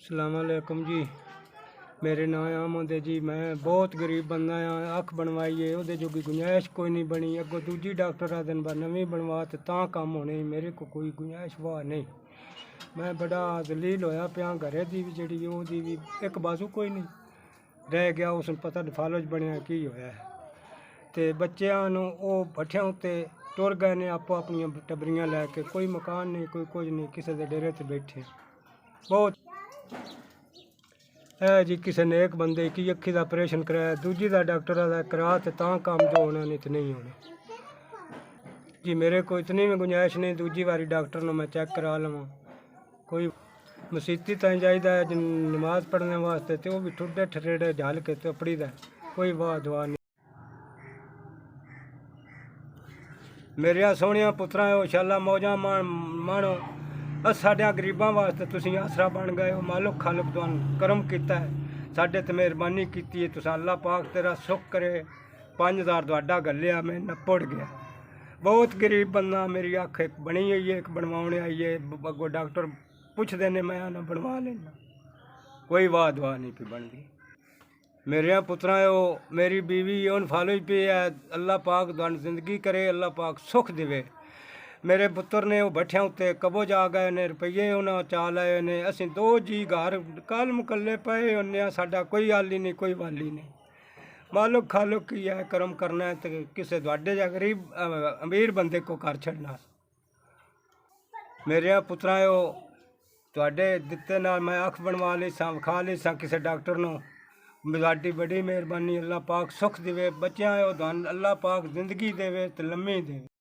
ਸਲਾਮੁਅਲੈकुम ਜੀ। मेरे नाम आमद है जी। मैं बहुत गरीब बंदा हाँ। अख बनवाई है वो जोगी गुंजाइश कोई नहीं बनी। अगों दूजी डॉक्टर आ दिन नवीं बनवा तो काम होने, मेरे को कोई गुंजाइश वाह नहीं। मैं बड़ा दलील होया पिया। घरे की भी जी वो भी एक बाजू कोई नहीं रह गया। उस पता फालज बनया की होया तो बच्चों वो भट्ठिया उत्ते टुर गए ने आपो अपन टबरियाँ लैके। कोई मकान नहीं, कोई कुछ नहीं, किसी के डेरे ते बैठे। बहुत है जी। किसी ने एक बंदे की अखी का ऑपरेशन कराया, दूजी का डॉक्टर का करा तो काम जो होना नहीं तो नहीं होना जी। मेरे को इतनी भी गुंजाइश नहीं दूजी बारी डॉक्टर ने मैं चेक करा लवां। कोई मसीती ताई जाइदा है नमाज पढ़ने वास्ते तो वो भी ठुडे ठरेड़े झल के तो अपड़ी दा कोई वाह दुआ नहीं। मेरिया सोहनिया पुत्रा हो शाला मौजा माणो। साढ़े गरीबों वास्ते तुसीं आसरा बन गए हो। मालक खालक तुहानू करम किया है, साढ़े ते मेहरबानी की है। तुस अल्लाह पाक तेरा सुख करे। 5000 तुहाडा गलिया मैं नपड़ गया। बहुत गरीब बंदा। मेरी अख एक बनी हुई है, एक बनवाने आई है। अगो डॉक्टर पुछते ने, मैं आना बनवा लेना। कोई वाह दुआ नहीं पी बनती। मेरिया पुत्रा हो मेरी बीवी उन फालो ही पे है। अल्लाह पाक तुहानू जिंदगी करे, अल्लाह पाक सुख देवे। मेरे पुत्र ने वो भट्ठिया उत्ते कबो जा गए ने, रुपये उन्होंने चा लाए ने। असीं 2 जी घर कल मुकल्ले पे होने। साडा कोई हाली नहीं, कोई वाली नहीं। मालक खालक की है, करम करना है तो किसी तुहाडे जा गरीब अमीर बंदे को कर छड़ना। मेरे पुत्रा हो तुहाडे दिते नाल मैं अख बनवा ली सा, विखा ली सा किसी डॉक्टर नूं। साडी बड़ी मेहरबानी। अल्लाह पाक सुख देवे। बच्चियां हो तुहानू अल्लाह पाक जिंदगी देवे तो लम्मी देवे।